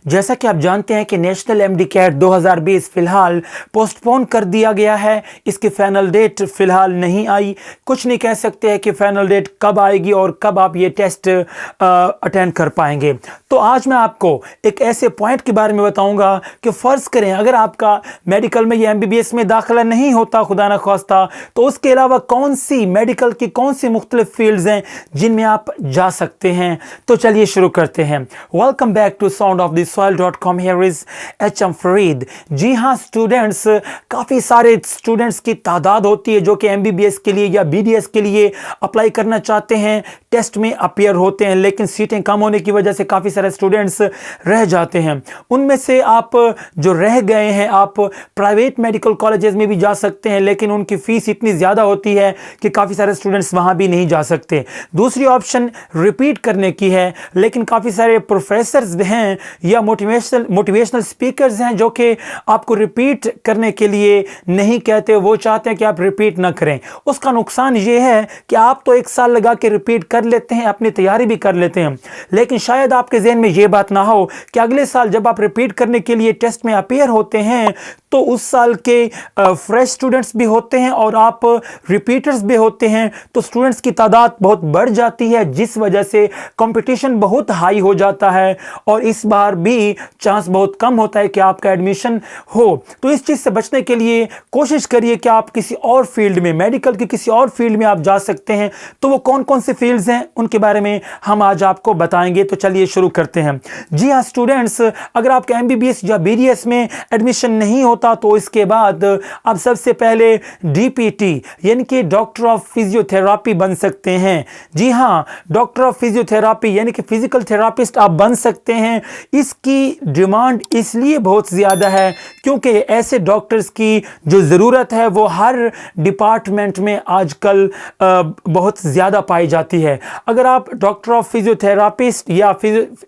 जैसा कि आप जानते हैं कि नेशनल एमडी कैट 2020 फिलहाल पोस्टपोन कर दिया गया है। इसकी फाइनल डेट फिलहाल नहीं आई। कुछ नहीं कह सकते हैं कि फाइनल डेट कब आएगी और कब आप ये टेस्ट अटेंड कर पाएंगे। तो आज मैं आपको एक ऐसे पॉइंट के बारे में बताऊंगा कि फ़र्ज़ करें अगर आपका मेडिकल में या एमबीबीएस में दाखिला नहीं होता खुदा न खास्ता, तो उसके अलावा कौन सी मेडिकल की कौन सी मुख्तलिफ फील्ड्स हैं जिनमें आप जा सकते हैं। तो चलिए शुरू करते हैं। Welcome back to soundofthesoil.com। Here is HM Farid. जी हाँ स्टूडेंट्स, काफ़ी सारे स्टूडेंट्स की तादाद होती है जो कि एमबीबीएस के लिए या बीडीएस के लिए अप्लाई करना चाहते हैं, टेस्ट में अपीयर होते हैं, लेकिन सीटें कम होने की वजह से काफ़ी सारे स्टूडेंट्स रह जाते हैं। उनमें से आप जो रह गए हैं, आप प्राइवेट मेडिकल कॉलेजेस में भी जा सकते हैं, लेकिन उनकी फ़ीस इतनी ज़्यादा होती है कि काफ़ी सारे स्टूडेंट्स वहाँ भी नहीं जा सकते। दूसरी ऑप्शन रिपीट करने की है, लेकिन काफ़ी सारे प्रोफेसर्स हैं या मोटिवेशनल स्पीकर्स हैं जो कि आपको रिपीट करने के लिए नहीं कहते, वो चाहते हैं कि आप रिपीट ना करें। उसका नुकसान ये है कि आप तो एक साल लगा के रिपीट कर लेते हैं, अपनी तैयारी भी कर लेते हैं, लेकिन शायद आपके जहन में ये बात ना हो कि अगले साल जब आप रिपीट करने के लिए टेस्ट में अपीयर होते हैं तो उस साल के फ्रेश स्टूडेंट्स भी होते हैं और आप रिपीटर्स भी होते हैं, तो स्टूडेंट्स की तादाद बहुत बढ़ जाती है, जिस वजह से कंपटीशन बहुत हाई हो जाता है और इस बार भी चांस बहुत कम होता है कि आपका एडमिशन हो। तो इस चीज़ से बचने के लिए कोशिश करिए कि आप किसी और फील्ड में, मेडिकल की किसी और फील्ड में आप जा सकते हैं। तो वो कौन कौन से फील्ड्स हैं उनके बारे में हम आज आपको बताएंगे। तो चलिए शुरू करते हैं। जी हाँ स्टूडेंट्स, अगर आपका एमबीबीएस या बीडीएस में एडमिशन नहीं होता तो इसके बाद आप सबसे पहले डीपीटी यानी कि डॉक्टर ऑफ फिजियोथेरापी बन सकते हैं। जी हाँ, डॉक्टर ऑफ फिजियोथेरापी यानी कि फिजिकल थेरापिस्ट आप बन सकते हैं। इसकी डिमांड इसलिए बहुत ज़्यादा है क्योंकि ऐसे डॉक्टर्स की जो ज़रूरत है वो हर डिपार्टमेंट में आजकल बहुत ज़्यादा पाई जाती है। अगर आप डॉक्टर ऑफ फिजियोथेरापिस्ट या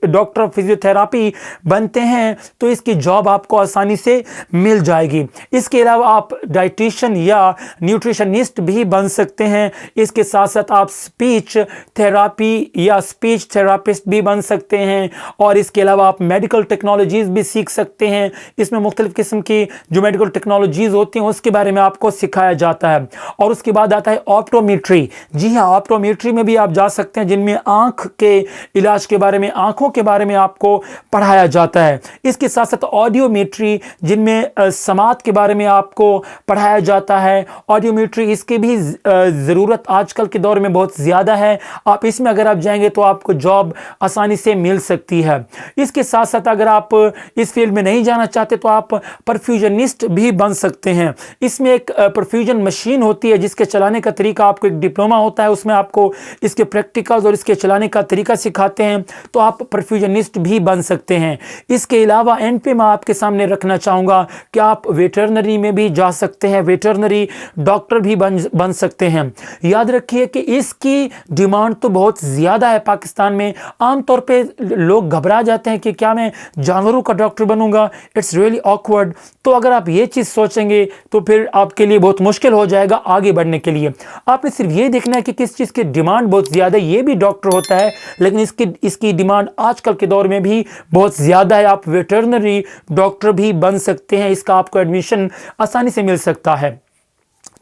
डॉक्टर ऑफ फिजियोथेरापी बनते हैं तो इसकी जॉब आपको आसानी से मिल जाएगी। इसके अलावा आप डाइटिशियन या न्यूट्रिशनिस्ट भी बन सकते हैं। इसके साथ साथ आप स्पीच थेरापी या स्पीच थेरापिस्ट भी बन सकते हैं और इसके अलावा आप मेडिकल टेक्नोलॉजीज़ भी सीख सकते हैं। इसमें मुख्तलिफ किस्म की जो मेडिकल टेक्नोलॉजीज़ होती हैं उसके बारे में आपको सिखाया जाता है। और उसके बाद आता है ऑप्टोमेट्री। जी हाँ, ऑप्टोमेट्री में भी आप जा सकते हैं जिनमें आँख के इलाज के बारे में, आँखों के बारे में आपको पढ़ाया जाता है। इसके साथ साथ ऑडियोमेट्री जिनमें समात के बारे में आपको पढ़ाया जाता है। ऑडियोमेट्री इसकी भी ज़रूरत आजकल के दौर में बहुत ज़्यादा है। आप इसमें अगर आप जाएंगे तो आपको जॉब आसानी से मिल सकती है। इसके साथ साथ अगर आप इस फील्ड में नहीं जाना चाहते तो आप परफ्यूजनिस्ट भी बन सकते हैं। इसमें एक परफ्यूजन मशीन होती है जिसके चलाने का तरीका, आपको एक डिप्लोमा होता है, उसमें आपको इसके प्रैक्टिकल्स और इसके चलाने का तरीका सिखाते हैं, तो आप परफ्यूजनिस्ट भी बन सकते हैं। इसके अलावा एंड पे मैं आपके सामने रखना चाहूँगा कि आप वेटरनरी में भी जा सकते हैं, वेटरनरी डॉक्टर भी बन सकते हैं। याद रखिए कि इसकी डिमांड तो बहुत ज़्यादा है पाकिस्तान में। आमतौर पे लोग घबरा जाते हैं कि क्या मैं जानवरों का डॉक्टर बनूंगा, इट्स रियली ऑकवर्ड। तो अगर आप ये चीज़ सोचेंगे तो फिर आपके लिए बहुत मुश्किल हो जाएगा आगे बढ़ने के लिए। आपने सिर्फ ये देखना है कि किस चीज़ की डिमांड बहुत ज़्यादा है, ये भी डॉक्टर होता है, लेकिन इसकी डिमांड आजकल के दौर में भी बहुत ज़्यादा है। आप वेटरनरी डॉक्टर भी बन सकते हैं, इसका आपको एडमिशन आसानी से मिल सकता है।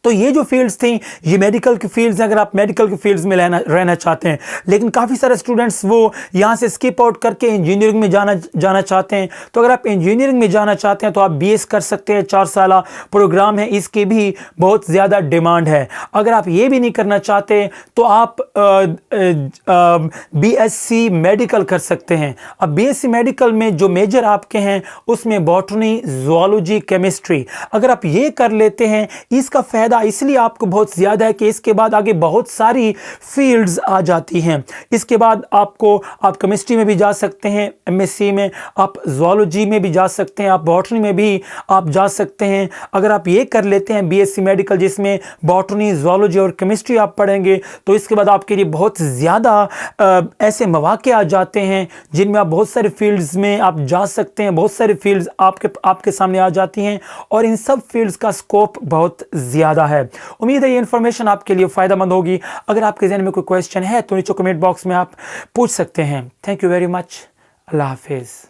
तो ये जो फील्ड्स थी ये मेडिकल की फील्ड्स हैं, अगर आप मेडिकल की फील्ड्स में रहना चाहते हैं। लेकिन काफ़ी सारे स्टूडेंट्स वो यहाँ से स्किप आउट करके इंजीनियरिंग में जाना चाहते हैं। तो अगर आप इंजीनियरिंग में जाना चाहते हैं तो आप बीएस कर सकते हैं, 4 साला प्रोग्राम है, इसकी भी बहुत ज़्यादा डिमांड है। अगर आप ये भी नहीं करना चाहते तो आप बीएससी मेडिकल कर सकते हैं। अब बीएससी मेडिकल में जो मेजर आपके हैं उसमें बॉटनी, ज़ूलॉजी, केमिस्ट्री, अगर आप ये कर लेते हैं इसका फ़ायदा इसलिए आपको बहुत ज़्यादा है कि इसके बाद आगे बहुत सारी फील्ड्स आ जाती हैं। इसके बाद आप केमिस्ट्री में भी जा सकते हैं, एमएससी में, आप ज़ूलॉजी में भी जा सकते हैं, आप बॉटनी में भी आप जा सकते हैं। अगर आप ये कर लेते हैं बीएससी मेडिकल जिसमें बॉटनी, ज़ूलॉजी और केमिस्ट्री आप पढ़ेंगे तो इसके बाद आपके लिए बहुत ज़्यादा ऐसे मौके आ जाते हैं जिनमें आप बहुत सारे फील्ड्स में आप जा सकते हैं। बहुत सारी फील्ड्स आपके सामने आ जाती हैं और इन सब फील्ड्स का स्कोप बहुत ज़्यादा है। उम्मीद है ये इन्फॉर्मेशन आपके लिए फ़ायदेमंद होगी। अगर आपके ज़हन में कोई क्वेश्चन है तो नीचे कमेंट बॉक्स में आप पूछ सकते हैं। Thank you very much. अल्लाह हाफिज़।